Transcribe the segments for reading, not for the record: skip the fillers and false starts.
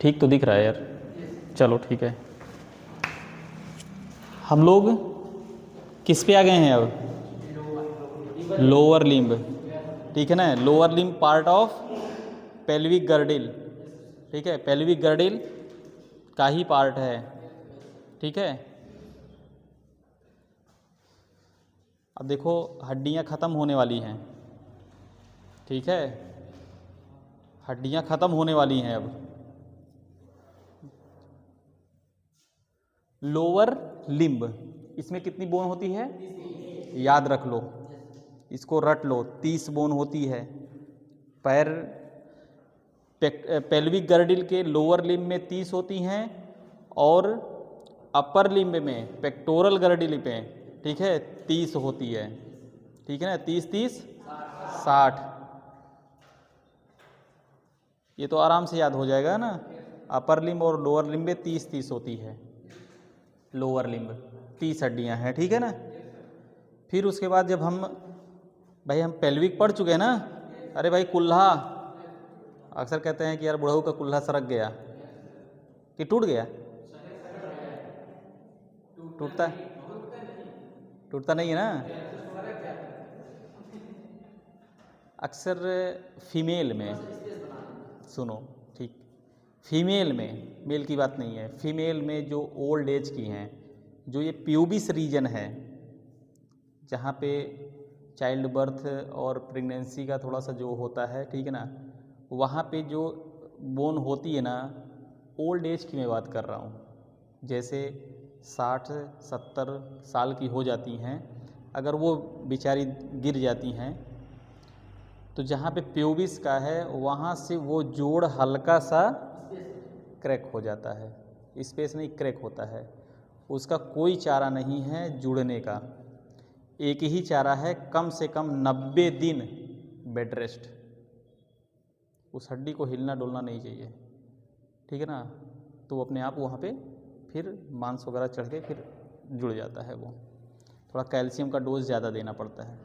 ठीक तो दिख रहा है यार, चलो ठीक है। हम लोग किस पे आ गए हैं अब? लोअर लिम्ब, ठीक है ना। Lower limb part of pelvic girdle, ठीक है, पेल्विक गर्डिल का ही पार्ट है, ठीक है। अब देखो हड्डियां ख़त्म होने वाली हैं, ठीक है, हड्डियां ख़त्म होने वाली हैं अब। लोअर लिम्ब, इसमें कितनी बोन होती है? याद रख लो, इसको रट लो, 30 बोन होती है। पैर पेल्विक गर्डिल के लोअर लिम्ब में 30 होती हैं और अपर लिम्ब में पेक्टोरल गर्डिल पे, ठीक है, 30 होती है, ठीक है ना। 30 30 60, ये तो आराम से याद हो जाएगा ना। अपर लिम्ब और लोअर लिम्ब में 30 30 होती है। लोअर लिम्ब 30 हड्डियां हैं, ठीक है ना। फिर उसके बाद जब हम भाई हम पेल्विक पढ़ चुके हैं ना। अरे भाई कुल्हा, अक्सर कहते हैं कि यार बुढ़ऊ का कुल्हा सरक गया कि टूट गया। टूटता टूटता नहीं है ना। अक्सर फीमेल में, सुनो ठीक, फीमेल में, मेल की बात नहीं है, फीमेल में जो ओल्ड एज की हैं, जो ये प्यूबिस रीजन है जहाँ पे चाइल्ड बर्थ और प्रेगनेंसी का थोड़ा सा जो होता है, ठीक है ना, वहाँ पे जो बोन होती है ना, ओल्ड एज की मैं बात कर रहा हूँ। जैसे 60-70 साल की हो जाती हैं, अगर वो बेचारी गिर जाती हैं तो जहाँ पे प्यूबिस का है वहाँ से वो जोड़ हल्का सा क्रैक हो जाता है, स्पेस नहीं क्रैक होता है। उसका कोई चारा नहीं है जुड़ने का, एक ही चारा है, कम से कम 90 दिन बेड रेस्ट। उस हड्डी को हिलना डुलना नहीं चाहिए, ठीक है ना। तो वो अपने आप वहाँ पे फिर मांस वगैरह चढ़ के फिर जुड़ जाता है। वो थोड़ा कैल्शियम का डोज ज़्यादा देना पड़ता है,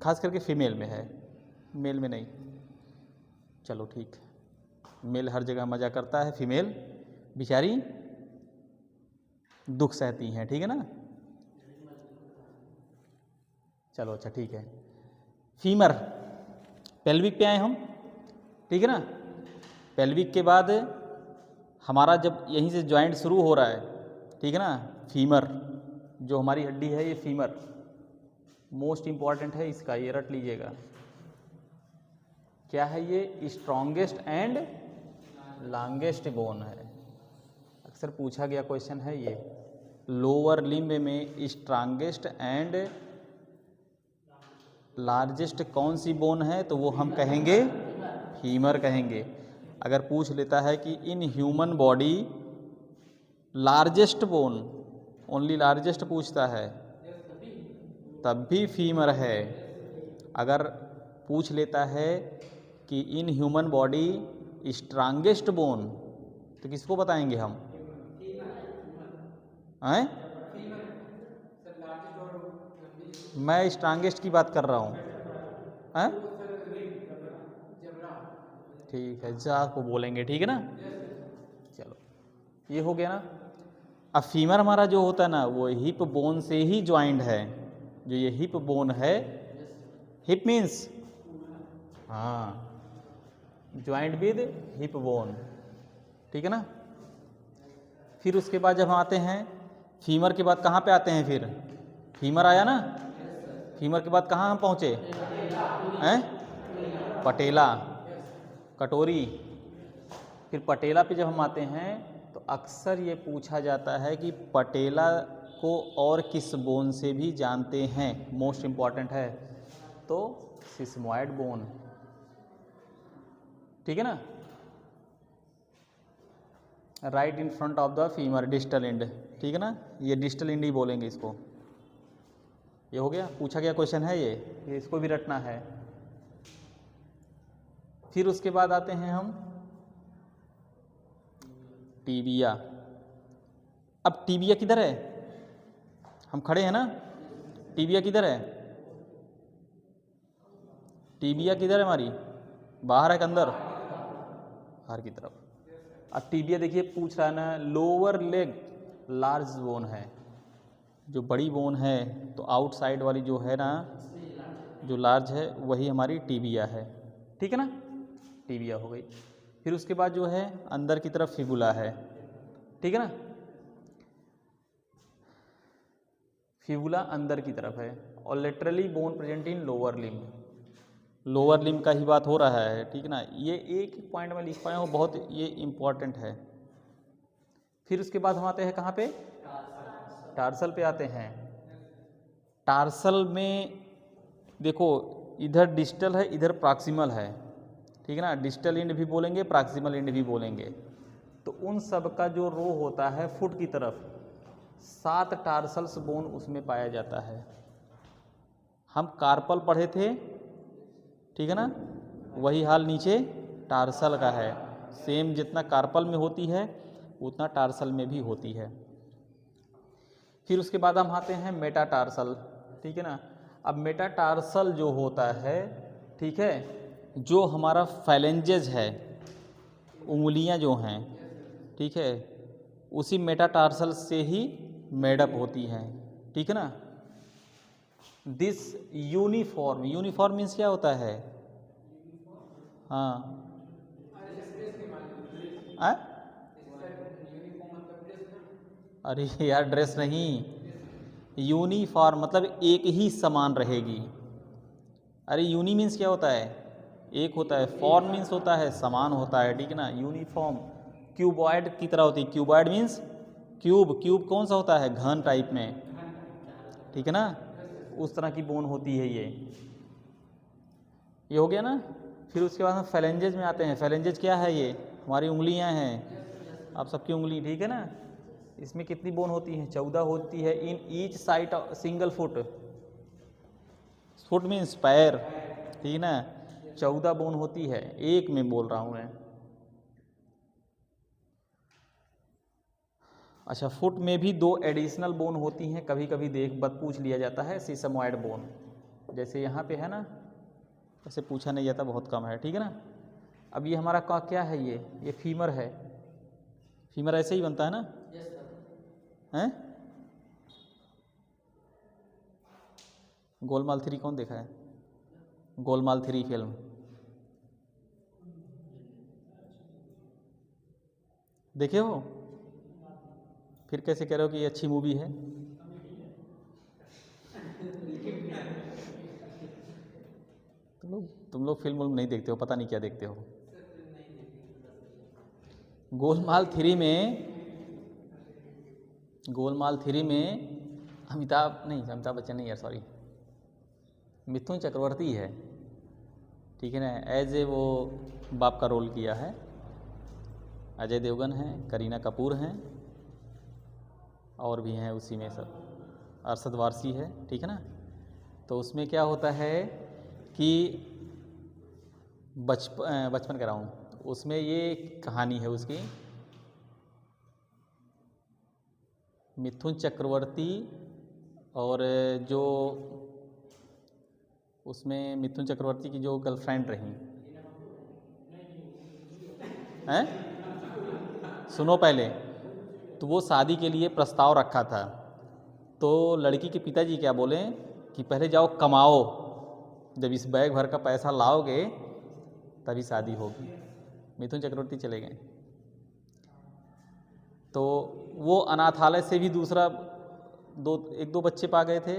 खास करके फीमेल में है, मेल में नहीं। चलो ठीक, मेल हर जगह मज़ा करता है, फीमेल बेचारी दुख सहती हैं, ठीक है ना। चलो अच्छा ठीक है। फीमर, पेल्विक पे आए हम, ठीक है ना। पेल्विक के बाद हमारा जब यहीं से जॉइंट शुरू हो रहा है, ठीक है ना, फीमर जो हमारी हड्डी है, ये फीमर मोस्ट इम्पॉर्टेंट है, इसका ये रट लीजिएगा। क्या है ये? स्ट्रॉन्गेस्ट एंड लॉन्गेस्ट बोन है। अक्सर पूछा गया क्वेश्चन है ये। लोअर लिम्ब में स्ट्रॉन्गेस्ट एंड लार्जेस्ट कौन सी बोन है? तो वो हम कहेंगे फीमर कहेंगे। अगर पूछ लेता है कि in human body largest bone, only largest पूछता है, तब भी फीमर है। अगर पूछ लेता है कि in human body strongest bone, तो किसको बताएंगे हम? हैं? मैं स्ट्रांगेस्ट की बात कर रहा हूँ। हैं? ठीक है, जा को बोलेंगे, ठीक है ना। चलो ये हो गया ना। अब फीमर हमारा जो होता है ना, वो हिप बोन से ही ज्वाइंट है। जो ये हिप बोन है, हिप मीन्स हाँ, ज्वाइंट विद हिप बोन, ठीक है ना। फिर उसके बाद जब हम आते हैं फीमर के बाद कहाँ पे आते हैं? फिर फीमर आया ना, फीमर के बाद कहाँ हम पहुँचे हैं? पटेला, कटोरी। फिर पटेला पे जब हम आते हैं तो अक्सर ये पूछा जाता है कि पटेला को और किस बोन से भी जानते हैं? मोस्ट इम्पॉर्टेंट है, तो सिस्मोइड बोन, ठीक है ना। Right in front of the femur, distal end, ठीक है ना। ये डिस्टल एंड ही बोलेंगे इसको। ये हो गया, पूछा गया क्वेश्चन है ये इसको भी रटना है। फिर उसके बाद आते हैं हम टीबिया। अब टीबिया किधर है? हम खड़े हैं ना, टीबिया किधर है? टीबिया किधर है हमारी? बाहर है कि अंदर? बाहर की तरफ। अब टीबिया देखिए पूछ रहा है ना, लोअर लेग लार्ज बोन है, जो बड़ी बोन है तो आउटसाइड वाली जो है ना, जो लार्ज है वही हमारी टीबिया है, ठीक है ना, टीबिया हो गई। फिर उसके बाद जो है अंदर की तरफ फिबुला है, ठीक है ना, फिबुला अंदर की तरफ है। और laterally bone present in lower limb, lower limb का ही बात हो रहा है, ठीक है ना। ये एक पॉइंट में लिख पाए हो, बहुत ये इम्पॉर्टेंट है। फिर उसके बाद हम आते हैं कहाँ पे, टार्सल पे आते हैं। टार्सल में देखो इधर डिस्टल है, इधर प्रॉक्सिमल है, ठीक है ना, डिस्टल एंड भी बोलेंगे, प्रॉक्सिमल एंड भी बोलेंगे। तो उन सब का जो रो होता है फुट की तरफ, 7 टार्सल्स बोन उसमें पाया जाता है। हम कार्पल पढ़े थे, ठीक है ना, वही हाल नीचे टार्सल का है। सेम जितना कार्पल में होती है उतना टार्सल में भी होती है। फिर उसके बाद हम आते हैं मेटाटार्सल, ठीक है ना। अब मेटाटार्सल जो होता है, ठीक है, जो हमारा फैलेंजेज है, उंगलियां जो हैं, ठीक है, उसी मेटाटार्सल से ही मेडअप होती हैं, ठीक है ना। दिस यूनिफॉर्म, यूनिफॉर्म मीन्स क्या होता है, हाँ आ? अरे यार ड्रेस नहीं, यूनिफॉर्म मतलब एक ही समान रहेगी। अरे यूनी मीन्स क्या होता है, एक होता है, फॉर्म मीन्स होता है समान होता है, ठीक है ना। यूनिफॉर्म क्यूबॉइड की तरह होती है, क्यूबॉइड मीन्स क्यूब, क्यूब कौन सा होता है, घन टाइप में, ठीक है ना, उस तरह की बोन होती है ये हो गया ना। फिर उसके बाद हम फैलेंजेज में आते हैं। फैलेंजेज क्या है, ये हमारी उंगलियां हैं, आप सबकी उंगली, ठीक है ना। इसमें कितनी बोन होती हैं, 14 होती है in each side single foot, foot means पैर, ठीक है ना, 14 बोन होती है, एक में बोल रहा हूँ मैं। अच्छा, फुट में भी 2 एडिशनल बोन होती हैं, कभी कभी पूछ लिया जाता है, सीसमॉइड बोन, जैसे यहाँ पे है ना, ऐसे पूछा नहीं जाता, बहुत कम है, ठीक है ना। अब ये हमारा क्या है, ये फीमर है, फीमर ऐसे ही बनता है ना, हैं? गोलमाल 3 कौन देखा है, गोलमाल 3 फिल्म देखे हो, फिर कैसे कह रहे हो कि ये अच्छी मूवी है। तुम लोग फिल्म नहीं देखते हो, पता नहीं क्या देखते हो। गोलमाल 3 में अमिताभ बच्चन नहीं यार, सॉरी, मिथुन चक्रवर्ती है, ठीक है ना, एज ए वो बाप का रोल किया है। अजय देवगन है, करीना कपूर हैं, और भी हैं उसी में सब, अरशद वारसी है, ठीक है ना। तो उसमें क्या होता है कि बचपन कह रहा हूँ, उसमें ये कहानी है उसकी, मिथुन चक्रवर्ती और जो उसमें मिथुन चक्रवर्ती की जो गर्लफ्रेंड रही हैं, सुनो पहले, तो वो शादी के लिए प्रस्ताव रखा था, तो लड़की के पिताजी क्या बोले कि पहले जाओ कमाओ, जब इस बैग भर का पैसा लाओगे तभी शादी होगी। मिथुन चक्रवर्ती चले गए, तो वो अनाथालय से भी दूसरा एक दो बच्चे पा गए थे।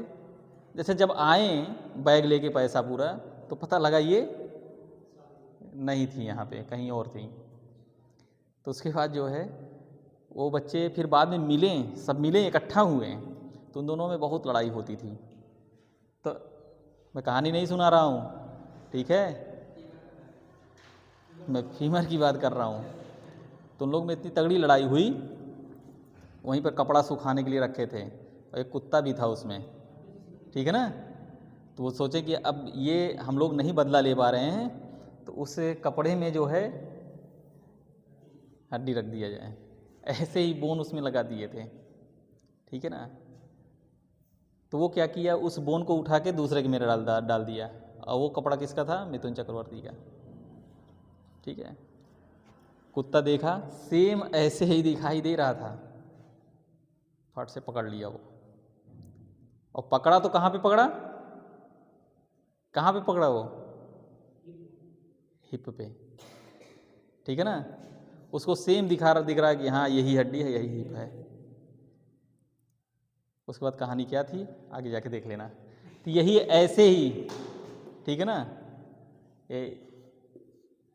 जैसे जब आए बैग लेके पैसा पूरा, तो पता लगा ये नहीं थी, यहाँ पे कहीं और थी। तो उसके बाद जो है वो बच्चे फिर बाद में मिले, सब मिले, इकट्ठा हुए, तो उन दोनों में बहुत लड़ाई होती थी। तो मैं कहानी नहीं सुना रहा हूँ, ठीक है, मैं फीमर की बात कर रहा हूँ। तो उन लोग में इतनी तगड़ी लड़ाई हुई, वहीं पर कपड़ा सुखाने के लिए रखे थे, और एक कुत्ता भी था उसमें, ठीक है ना। तो वो सोचे कि अब ये हम लोग नहीं बदला ले पा रहे हैं, तो उस कपड़े में जो है हड्डी रख दिया जाए, ऐसे ही बोन उसमें लगा दिए थे, ठीक है ना। तो वो क्या किया, उस बोन को उठा के दूसरे के में डाल दिया, और वो कपड़ा किसका था, मिथुन चक्रवर्ती का, ठीक है। कुत्ता देखा, सेम ऐसे ही दिखाई दे रहा था, फट से पकड़ लिया वो। और पकड़ा तो कहाँ पे पकड़ा, कहाँ पे पकड़ा वो, हिप पे, ठीक है ना। उसको सेम दिख रहा है कि हाँ यही हड्डी है, यही हिप है। उसके बाद कहानी क्या थी आगे जाके देख लेना। तो यही ऐसे ही, ठीक है ना, ये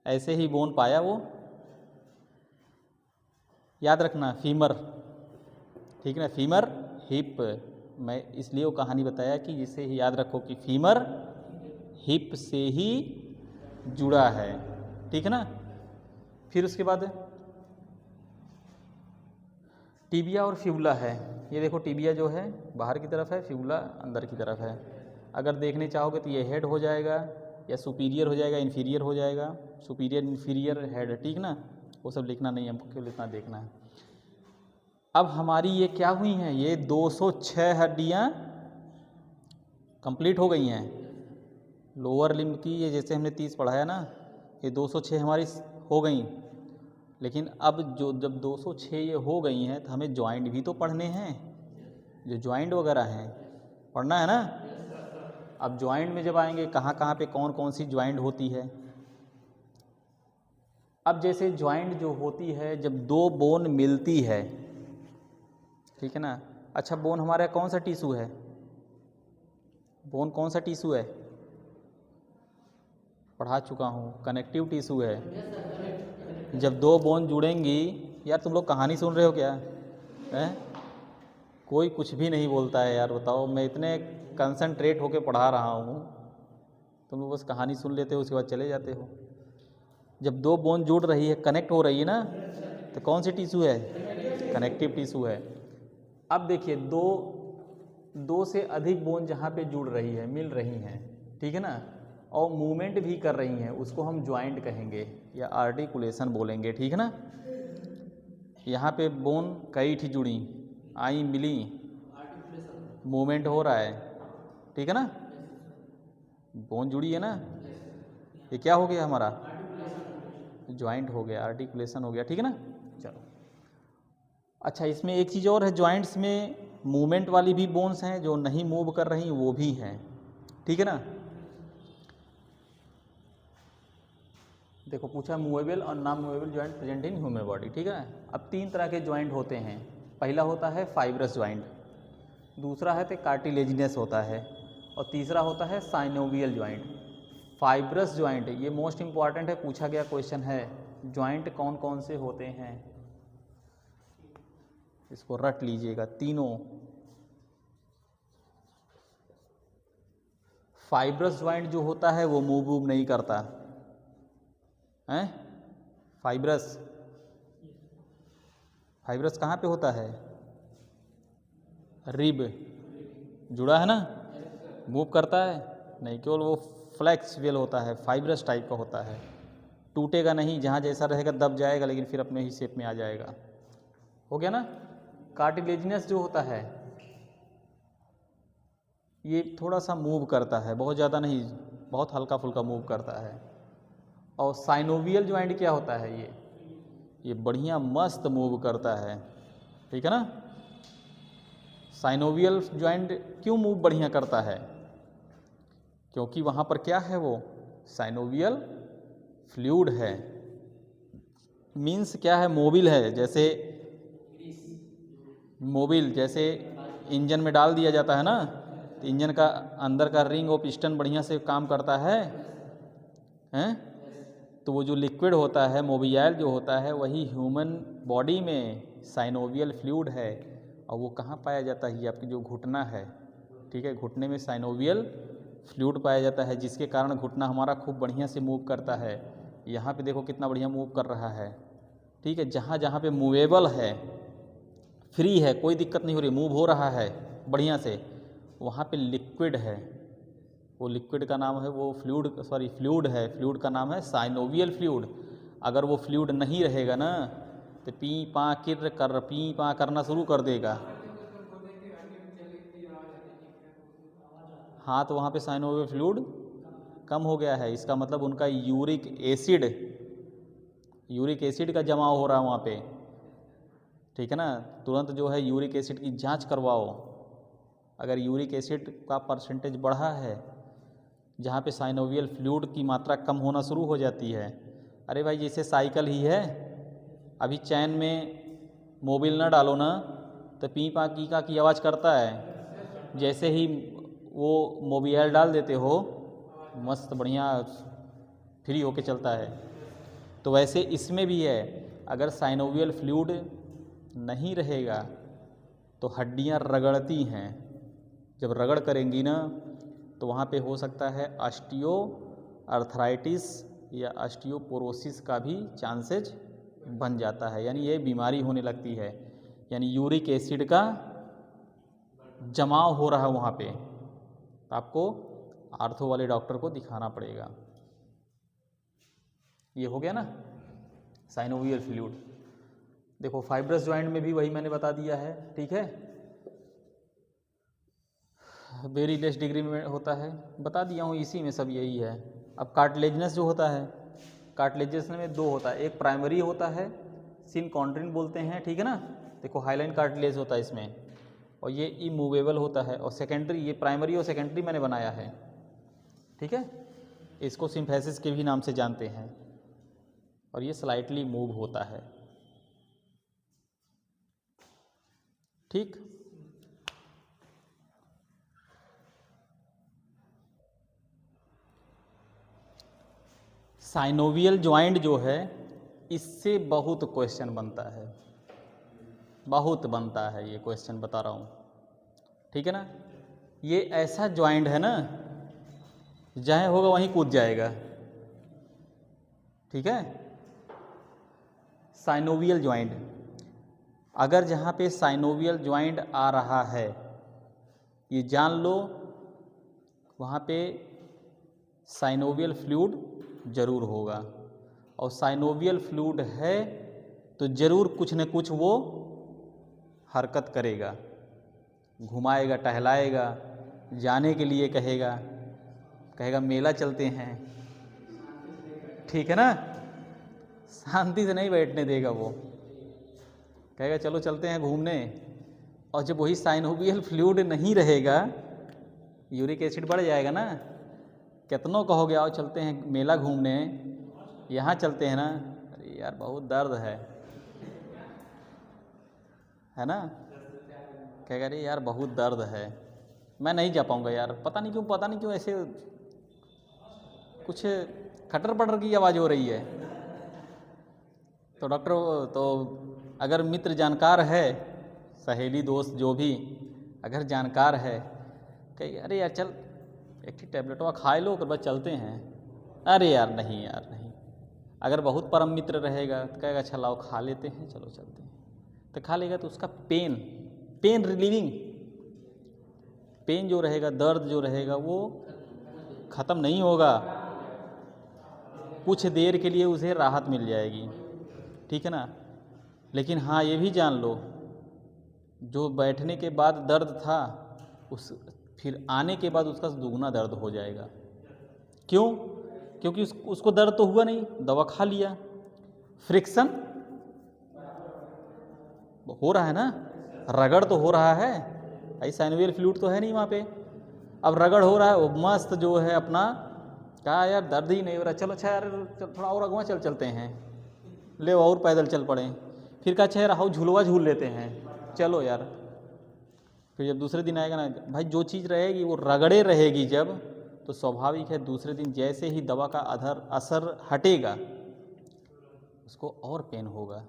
ऐसे ही बोन पाया वो, याद रखना फीमर, ठीक है ना, फीमर हिप। मैं इसलिए वो कहानी बताया कि जिससे ही याद रखो कि फीमर हिप से ही जुड़ा है, ठीक है ना। फिर उसके बाद टिबिया और फ्यूला है। ये देखो टिबिया जो है बाहर की तरफ है, फ्यूला अंदर की तरफ है। अगर देखने चाहोगे तो ये हेड हो जाएगा या सुपीरियर हो जाएगा, इन्फीरियर हो जाएगा, सुपीरियर इन्फीरियर हेड, ठीक ना। वो सब लिखना नहीं है हमको, केवल इतना देखना है। अब हमारी ये क्या हुई हैं, ये 206 हड्डियाँ कंप्लीट हो गई हैं लोअर लिम्ब की। ये जैसे हमने 30 पढ़ाया ना, ये 206 हमारी हो गई। लेकिन अब जो जब 206 ये हो गई हैं तो हमें जॉइंट भी तो पढ़ने हैं, जो जॉइंट वगैरह हैं पढ़ना है ना। अब जॉइंट में जब आएंगे कहाँ कहाँ पे कौन कौन सी जॉइंट होती है। अब जैसे जॉइंट जो होती है जब दो बोन मिलती है, ठीक है ना। अच्छा बोन हमारा कौन सा टिश्यू है, बोन कौन सा टिश्यू है, पढ़ा चुका हूँ, कनेक्टिव टिश्यू है। जब दो बोन जुड़ेंगी, यार तुम लोग कहानी सुन रहे हो क्या हैं? कोई कुछ भी नहीं बोलता है यार, बताओ। मैं इतने कंसंट्रेट होके पढ़ा रहा हूँ, तुम लोग बस कहानी सुन लेते हो, उसके बाद चले जाते हो। जब दो बोन जुड़ रही है, कनेक्ट हो रही है ना, तो कौन सी टिश्यू है, कनेक्टिव टिश्यू है। अब देखिए दो से अधिक बोन जहाँ पे जुड़ रही है, मिल रही हैं, ठीक है ना, और मूवमेंट भी कर रही हैं, उसको हम ज्वाइंट कहेंगे या आर्टिकुलेशन बोलेंगे, ठीक है ना। यहाँ पे बोन कई थी जुड़ी, आई मिली, मूवमेंट हो रहा है, ठीक है ना, बोन जुड़ी है ना, ये क्या हो गया हमारा, ज्वाइंट हो गया, आर्टिकुलेशन हो गया, ठीक है ना। चलो अच्छा, इसमें एक चीज़ और है, जॉइंट्स में मूवमेंट वाली भी बोन्स हैं जो नहीं मूव कर रही, वो भी हैं, ठीक है ना। देखो पूछा मूवेबल और non movable joint present in human body, ठीक है। अब तीन तरह के जॉइंट होते हैं। पहला होता है फाइब्रस जॉइंट, दूसरा है तो कार्टिलेजिनस होता है, और तीसरा होता है साइनोवियल जॉइंट। फाइब्रस जॉइंट ये मोस्ट इंपॉर्टेंट है, पूछा गया क्वेश्चन है। जॉइंट कौन कौन से होते हैं, इसको रट लीजिएगा तीनों। फाइब्रस जॉइंट जो होता है वो मूव नहीं करता है। फाइब्रस कहाँ पे होता है, रिब जुड़ा है ना, मूव करता है नहीं, केवल वो फ्लेक्सिबल होता है, फाइब्रस टाइप का होता है, टूटेगा नहीं, जहाँ जैसा रहेगा दब जाएगा, लेकिन फिर अपने ही शेप में आ जाएगा। हो गया ना। कार्टिलेजिनस जो होता है ये थोड़ा सा मूव करता है, बहुत ज़्यादा नहीं, बहुत हल्का फुल्का मूव करता है। और साइनोवियल जॉइंट क्या होता है, ये बढ़िया मस्त मूव करता है, ठीक है ना। साइनोवियल जॉइंट क्यों मूव बढ़िया करता है, क्योंकि वहाँ पर क्या है, वो साइनोवियल फ्लूइड है, मीन्स क्या है, मोबिल है। जैसे मोबिल जैसे इंजन में डाल दिया जाता है ना, तो इंजन का अंदर का रिंग और पिस्टन बढ़िया से काम करता है, हैं? तो वो जो लिक्विड होता है, मोबियाइल जो होता है, वही ह्यूमन बॉडी में साइनोवियल फ्लूइड है। और वो कहाँ पाया जाता है, ये आपकी जो घुटना है, ठीक है, घुटने में साइनोवियल फ्लूइड पाया जाता है, जिसके कारण घुटना हमारा खूब बढ़िया से मूव करता है। यहाँ पे देखो कितना बढ़िया मूव कर रहा है, ठीक है। जहाँ जहाँ पे मूवेबल है, फ्री है, कोई दिक्कत नहीं हो रही, मूव हो रहा है बढ़िया से, वहाँ पे लिक्विड है, वो लिक्विड का नाम है, वो फ्लूइड है, फ्लूइड का नाम है साइनोवियल फ्लूइड। अगर वो फ्लूइड नहीं रहेगा ना तो पी पा करना शुरू कर देगा। हाँ, तो वहाँ पे साइनोवियल फ्लूइड कम हो गया है, इसका मतलब उनका यूरिक एसिड का जमाव हो रहा है वहाँ पे, ठीक है ना। तुरंत जो है यूरिक एसिड की जांच करवाओ। अगर यूरिक एसिड का परसेंटेज बढ़ा है, जहाँ पे साइनोवियल फ्लूइड की मात्रा कम होना शुरू हो जाती है, अरे भाई जैसे साइकिल ही है, अभी चैन में मोबिल ना डालो ना तो पी पा की का की आवाज़ करता है। जैसे ही वो मोबियल डाल देते हो, मस्त बढ़िया फ्री होके चलता है। तो वैसे इसमें भी है, अगर साइनोवियल फ्लूइड नहीं रहेगा तो हड्डियां रगड़ती हैं। जब रगड़ करेंगी ना तो वहाँ पे हो सकता है ऑस्टियो आर्थराइटिस या ऑस्टियोपोरोसिस का भी चांसेज बन जाता है, यानी ये बीमारी होने लगती है, यानी यूरिक एसिड का जमाव हो रहा है वहाँ पे। तो आपको आर्थो वाले डॉक्टर को दिखाना पड़ेगा। ये हो गया ना साइनोवियल फ्लूइड। देखो फाइब्रस जॉइंट में भी वही मैंने बता दिया है, ठीक है, वेरी लेस डिग्री में होता है, बता दिया हूँ, इसी में सब यही है। अब कार्टिलेजिनस जो होता है, कार्टिलेजिनस में दो होता है, एक प्राइमरी होता है, सिनकॉन्ड्रिन बोलते हैं, ठीक है ना। देखो हाइलाइन कार्टिलेज होता है इसमें, और ये इमूवेबल होता है। और सेकेंडरी, ये प्राइमरी और सेकेंडरी मैंने बनाया है, ठीक है। इसको सिम्फेसिस के भी नाम से जानते हैं, और ये स्लाइटली मूव होता है, ठीक। साइनोवियल जॉइंट जो है, इससे बहुत क्वेश्चन बनता है, बहुत बनता है ये क्वेश्चन, बता रहा हूँ, ठीक है ना। ये ऐसा जॉइंट है ना, जहाँ होगा वहीं कूद जाएगा, ठीक है। साइनोवियल जॉइंट, अगर जहाँ पे साइनोवियल जॉइंट आ रहा है, ये जान लो वहाँ पे साइनोवियल फ्लूइड जरूर होगा। और साइनोवियल फ्लूइड है तो जरूर कुछ न कुछ वो हरकत करेगा, घुमाएगा, टहलाएगा, जाने के लिए कहेगा, कहेगा मेला चलते हैं, ठीक है ना। शांति से नहीं बैठने देगा वो, कहेगा चलो चलते हैं घूमने। और जब वही साइनोवियल फ्लूइड नहीं रहेगा, यूरिक एसिड बढ़ जाएगा ना, कितनों कहोगे आओ चलते हैं मेला घूमने, यहाँ चलते हैं ना, अरे यार बहुत दर्द है ना, कहेगा अरे यार बहुत दर्द है, मैं नहीं जा पाऊँगा यार, पता नहीं क्यों ऐसे कुछ खटर पटर की आवाज़ हो रही है। तो डॉक्टर, तो अगर मित्र जानकार है, सहेली दोस्त जो भी अगर जानकार है, कहे अरे यार चल एक टैबलेटवा खा लो फिर बाद चलते हैं, अरे यार नहीं यार नहीं। अगर बहुत परम मित्र रहेगा तो कहेगा अच्छा लाओ खा लेते हैं, चलो चलते हैं, तो खा लेगा। तो उसका पेन रिलीविंग, पेन जो रहेगा, दर्द जो रहेगा वो ख़त्म नहीं होगा, कुछ देर के लिए उसे राहत मिल जाएगी, ठीक है ना। लेकिन हाँ ये भी जान लो, जो बैठने के बाद दर्द था उस फिर आने के बाद उसका दुगना दर्द हो जाएगा। क्यों? क्योंकि उसको दर्द तो हुआ नहीं, दवा खा लिया, फ्रिक्शन हो रहा है ना, रगड़ तो हो रहा है, ऐसा साइनोवियल फ्लूइड तो है नहीं वहाँ पे। अब रगड़ हो रहा है, वो मस्त जो है अपना कहा यार दर्द ही नहीं हो रहा, चलो अच्छा यार थोड़ा और अगवा चलते हैं, ले और पैदल चल पड़े। फिर कहा अच्छा यार हाउ झूलवा झूल लेते हैं, चलो यार। फिर जब दूसरे दिन आएगा ना भाई, जो चीज़ रहेगी वो रगड़े रहेगी जब, तो स्वाभाविक है दूसरे दिन जैसे ही दवा का असर हटेगा उसको और पेन होगा,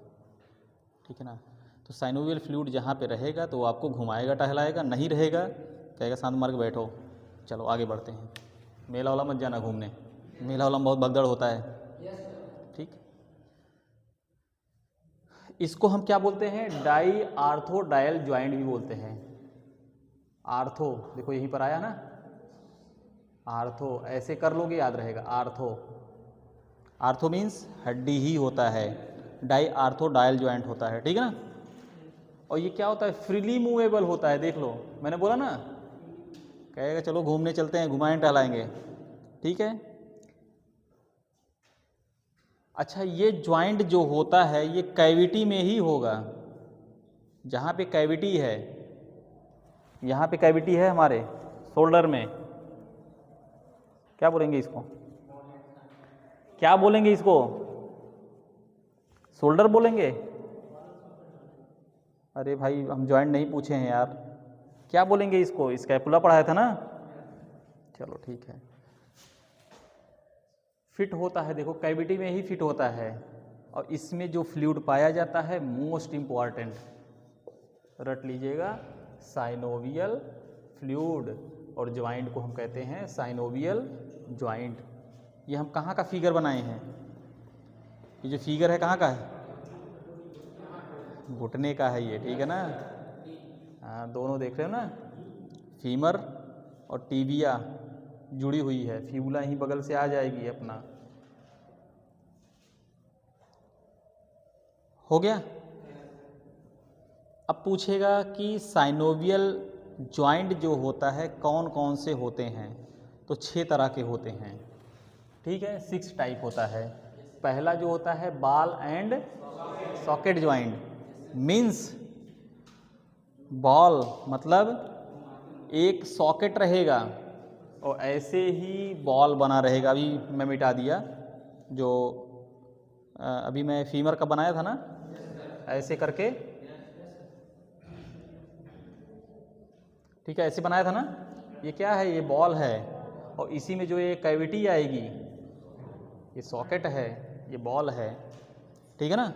ठीक है ना। तो साइनोवियल फ्लूइड जहाँ पे रहेगा तो वो आपको घुमाएगा टहलाएगा, नहीं रहेगा कहेगा शांत मार्ग बैठो, चलो आगे बढ़ते हैं, मेला वाला मत जाना घूमने, मेला वाला में बहुत भगदड़ होता है, ठीक। इसको हम क्या बोलते हैं, डाई आर्थो डायल ज्वाइंट भी बोलते हैं। आर्थो देखो यहीं पर आया ना, आर्थो ऐसे कर लोगे याद रहेगा, आर्थो, आर्थो मीन्स हड्डी ही होता है, डाई आर्थो डायल ज्वाइंट होता है, ठीक है ना। और ये क्या होता है, फ्रीली मूवेबल होता है, देख लो मैंने बोला ना, कहेगा चलो घूमने चलते हैं, घुमाएं टहलाएंगे, ठीक है। अच्छा, ये ज्वाइंट जो होता है ये कैविटी में ही होगा, जहाँ पे कैविटी है, यहाँ पे कैविटी है हमारे शोल्डर में, क्या बोलेंगे इसको, क्या बोलेंगे इसको, शोल्डर बोलेंगे। अरे भाई हम ज्वाइंट नहीं पूछे हैं यार, क्या बोलेंगे इसको, स्कैपुला पढ़ाया था ना। चलो ठीक है, फिट होता है, देखो कैविटी में ही फिट होता है, और इसमें जो फ्लूइड पाया जाता है मोस्ट इम्पॉर्टेंट, रट लीजिएगा, साइनोवियल फ्लूइड, और ज्वाइंट को हम कहते हैं साइनोवियल ज्वाइंट। ये हम कहाँ का फिगर बनाए हैं, ये जो फिगर है कहाँ का है, घुटने का है ये, ठीक है ना। हाँ दोनों देख रहे हो ना, फीमर और टीबिया जुड़ी हुई है, फ्यूला ही बगल से आ जाएगी अपना। हो गया। अब पूछेगा कि साइनोवियल ज्वाइंट जो होता है कौन कौन से होते हैं, तो 6 तरह के होते हैं, ठीक है, 6 टाइप होता है। पहला जो होता है ball and socket joint, means ball मतलब एक सॉकेट रहेगा और ऐसे ही बॉल बना रहेगा। अभी मैं मिटा दिया, जो अभी मैं फीमर का बनाया था ना, ऐसे करके, ठीक है, ऐसे बनाया था ना, ये क्या है, ये बॉल है, और इसी में जो ये कैविटी आएगी, ये सॉकेट है, ये बॉल है, ठीक है ना।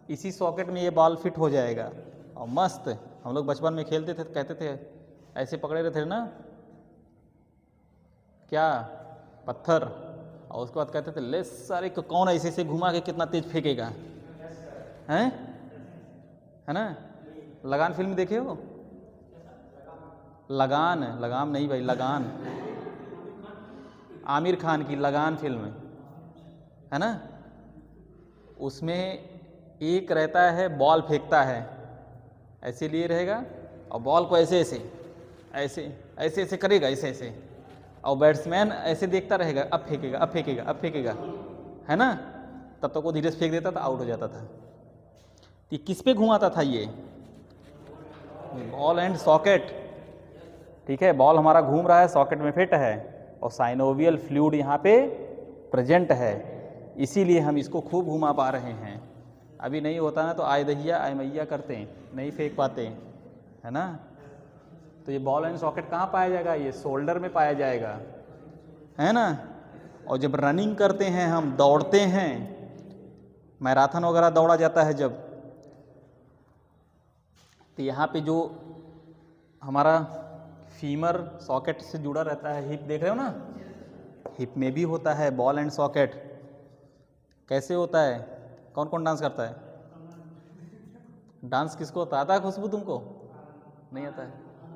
इसी सॉकेट में ये बॉल फिट हो जाएगा, और मस्त हम लोग बचपन में खेलते थे, कहते थे ऐसे पकड़े रहते थे ना, क्या, पत्थर, और उसके बाद कहते थे ले सारे को कौन ऐसे से घुमा के कितना तेज फेंकेगा, हैं, है ना। लगान फिल्म देखे हो, लगान, लगाम नहीं भाई, लगान, आमिर खान की लगान फिल्म है ना, उसमें एक रहता है बॉल फेंकता है, ऐसे लिए रहेगा, और बॉल को ऐसे ऐसे ऐसे ऐसे ऐसे करेगा, ऐसे ऐसे, और बैट्समैन ऐसे देखता रहेगा, अब फेंकेगा, अब फेंकेगा, अब फेंकेगा, है ना, तब तक वो धीरे से फेंक देता था, आउट हो जाता था। तो ये किस पे घुमाता था, ये बॉल एंड सॉकेट, ठीक है, बॉल हमारा घूम रहा है, सॉकेट में फिट है, और साइनोवियल फ्लूइड यहाँ पे प्रेजेंट है, इसीलिए हम इसको खूब घुमा पा रहे हैं। अभी नहीं होता ना तो आय दहिया आय मैया करते हैं, नहीं फेंक पाते, है ना। तो ये बॉल एंड सॉकेट कहाँ पाया जाएगा, ये शोल्डर में पाया जाएगा, है ना। और जब रनिंग करते हैं, हम दौड़ते हैं, मैराथन वगैरह दौड़ा जाता है जब, तो यहाँ पे जो हमारा फीमर सॉकेट से जुड़ा रहता है, हिप देख रहे हो ना, हिप में भी होता है बॉल एंड सॉकेट। कैसे होता है, कौन कौन डांस करता है, डांस किसको आता है, खुशबू तुमको नहीं आता है,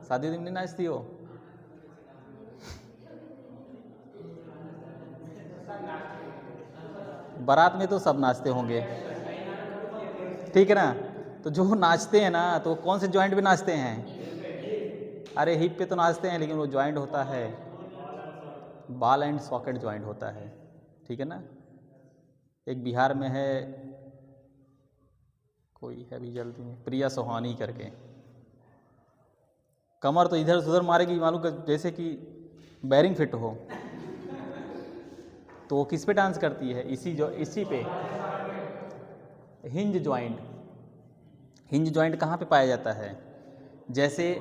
शादी में नहीं नाचती हो, बारात में तो सब नाचते होंगे, ठीक है ना। तो जो नाचते हैं ना, तो कौन से जॉइंट पे नाचते हैं, अरे हिप पे तो नाचते हैं, लेकिन वो जॉइंट होता है बॉल एंड सॉकेट जॉइंट होता है, ठीक है ना। एक बिहार में है, कोई है अभी जल्दी में, प्रिया सोहानी करके, कमर तो इधर से उधर मारेगी, मालूम जैसे कि बैरिंग फिट हो। तो वो किस पे डांस करती है, इसी पे, हिंज जॉइंट। हिंज जॉइंट कहाँ पे पाया जाता है, जैसे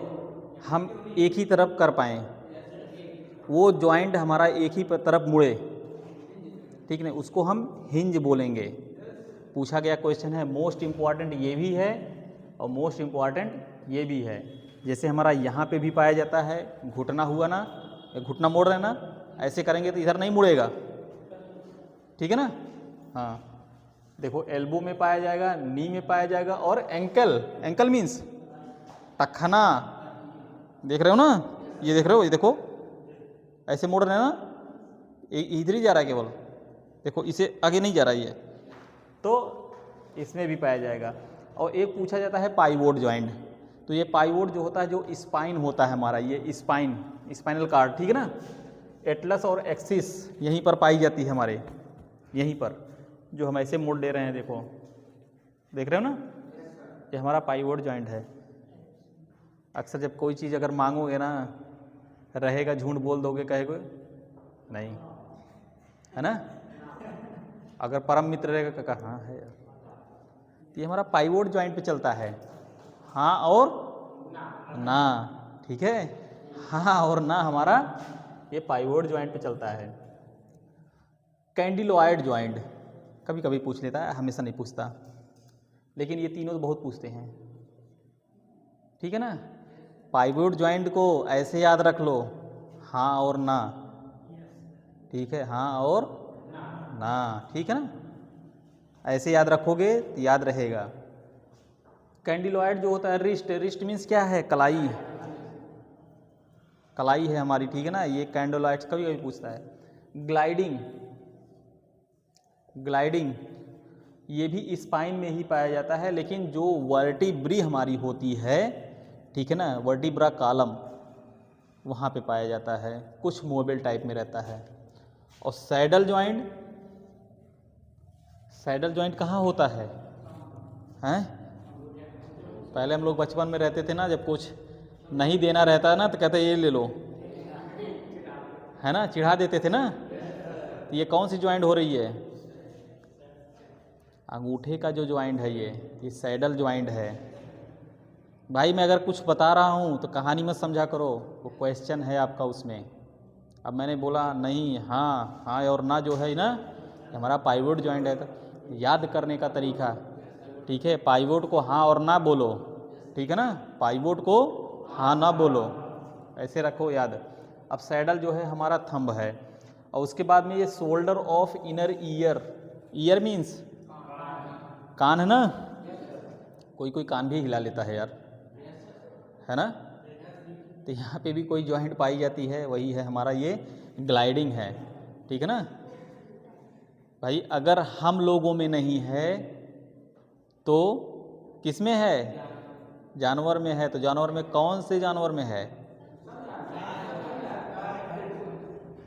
हम एक ही तरफ कर पाएँ, वो जॉइंट हमारा एक ही तरफ मुड़े, ठीक है, उसको हम हिंज बोलेंगे। पूछा गया क्वेश्चन है, मोस्ट इम्पॉर्टेंट ये भी है और मोस्ट इम्पॉर्टेंट ये भी है। जैसे हमारा यहाँ पे भी पाया जाता है, घुटना हुआ ना, घुटना मोड़ रहे हैं ना, ऐसे करेंगे तो इधर नहीं मुड़ेगा, ठीक है ना। हाँ देखो, एल्बो में पाया जाएगा, नी में पाया जाएगा, और एंकल, एंकल मीन्स टखना, देख रहे हो ना, ये देख रहे हो, ये देखो ऐसे मोड़ रहे हैं ना, इधर ही जा रहा है केवल, देखो इसे आगे नहीं जा रहा है ये, तो इसमें भी पाया जाएगा। और एक पूछा जाता है पाइवोट जॉइंट, तो ये पाइवोट जो होता है, जो स्पाइन होता है हमारा, ये स्पाइन, स्पाइनल कार्ड, ठीक है ना, एटलस और एक्सिस यहीं पर पाई जाती है हमारे, यहीं पर। जो हम ऐसे मोड़ दे रहे हैं, देखो, देख रहे हो ना, ये हमारा पाइवोट जॉइंट है। अक्सर जब कोई चीज़ अगर मांगोगे ना, रहेगा, झूठ बोल दोगे, कहेगे नहीं, है ना। अगर परम मित्र रहेगा, कहा हाँ है यार। ये हमारा पाइवोट जॉइंट पे चलता है, हाँ और ना, ठीक है, हाँ और ना हमारा ये पाइवोट जॉइंट पे चलता है। कैंडिलोइड जॉइंट कभी कभी पूछ लेता है, हमेशा नहीं पूछता, लेकिन ये तीनों तो बहुत पूछते हैं, ठीक है ना। पाइवोट जॉइंट को ऐसे याद रख लो, हाँ और ना, ठीक है, हाँ और ना, ठीक है ना, ऐसे याद रखोगे तो याद रहेगा। कैंडिलोइड जो होता है, रिस्ट मीन्स क्या है, कलाई, कलाई है हमारी, ठीक है ना, ये कैंडिलोइड कभी कभी पूछता है। ग्लाइडिंग ये भी स्पाइन में ही पाया जाता है, लेकिन जो वर्टिब्री हमारी होती है, ठीक है ना, वर्टिब्रा कॉलम, वहाँ पे पाया जाता है, कुछ मोबाइल टाइप में रहता है। और सैडल जॉइंट कहाँ होता है, हैं? पहले हम लोग बचपन में रहते थे ना, जब कुछ नहीं देना रहता ना तो कहते ये ले लो, है ना, चिढ़ा देते थे ना। तो ये कौन सी जॉइंट हो रही है, अंगूठे का जो जॉइंट है ये सैडल जॉइंट है। भाई मैं अगर कुछ बता रहा हूँ तो कहानी मत समझा करो, वो क्वेश्चन है आपका उसमें। अब मैंने बोला नहीं, हाँ हाँ और ना जो है ना, हमारा पाइवोट जॉइंट है। तो याद करने का तरीका, ठीक है, पाइवोट को हाँ और ना बोलो, ठीक है ना, पाइवोट को हाँ ना बोलो, ऐसे रखो याद। अब सैडल जो है हमारा थंब है, और उसके बाद में ये shoulder of inner ear means कान, है ना, कोई कान भी हिला लेता है यार, है ना। तो यहाँ पे भी कोई जॉइंट पाई जाती है, वही है हमारा ये ग्लाइडिंग है, ठीक है ना भाई। अगर हम लोगों में नहीं है तो किस में है, जानवर में है। तो जानवर में कौन से जानवर में है,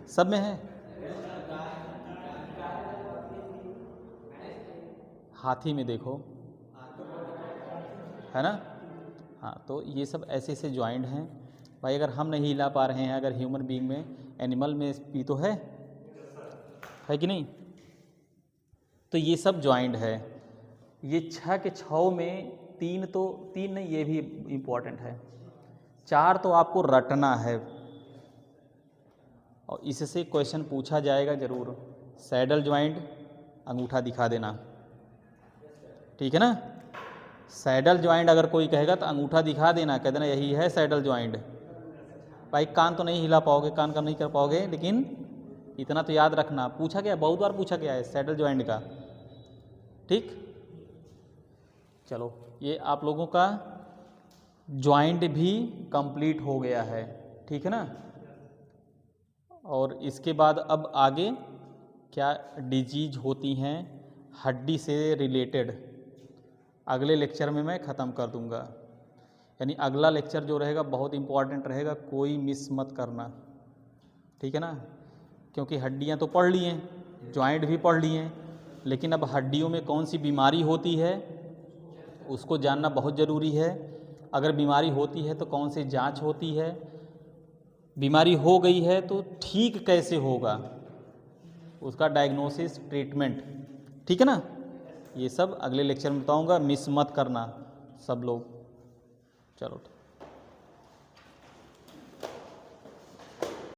सब में है। हाथी में देखो, है ना। हाँ, तो ये सब ऐसे ऐसे जॉइंट हैं भाई। अगर हम नहीं हिला पा रहे हैं, अगर ह्यूमन बीइंग में, एनिमल में भी तो है कि नहीं। तो ये सब जॉइंट है। ये 6 के 6 में 3 नहीं, ये भी इम्पोर्टेंट है, 4 तो आपको रटना है, और इससे क्वेश्चन पूछा जाएगा ज़रूर। सैडल जॉइंट, अंगूठा दिखा देना, ठीक है ना। सैडल जॉइंट अगर कोई कहेगा तो अंगूठा दिखा देना, कह देना यही है सैडल जॉइंट। भाई कान तो नहीं हिला पाओगे, कान का नहीं कर पाओगे, लेकिन इतना तो याद रखना, पूछा गया, बहुत बार पूछा गया है सैडल जॉइंट का, ठीक। चलो, ये आप लोगों का जॉइंट भी कंप्लीट हो गया है, ठीक है ना। और इसके बाद अब आगे क्या डिजीज होती हैं हड्डी से रिलेटेड, अगले लेक्चर में मैं ख़त्म कर दूंगा। यानी अगला लेक्चर जो रहेगा बहुत इम्पॉर्टेंट रहेगा, कोई मिस मत करना, ठीक है ना। क्योंकि हड्डियां तो पढ़ ली हैं, जॉइंट भी पढ़ लिए हैं, लेकिन अब हड्डियों में कौन सी बीमारी होती है उसको जानना बहुत ज़रूरी है। अगर बीमारी होती है तो कौन सी जांच होती है, बीमारी हो गई है तो ठीक कैसे होगा, उसका डायग्नोसिस, ट्रीटमेंट, ठीक है ना। ये सब अगले लेक्चर में बताऊंगा, मिस मत करना सब लोग। चलो।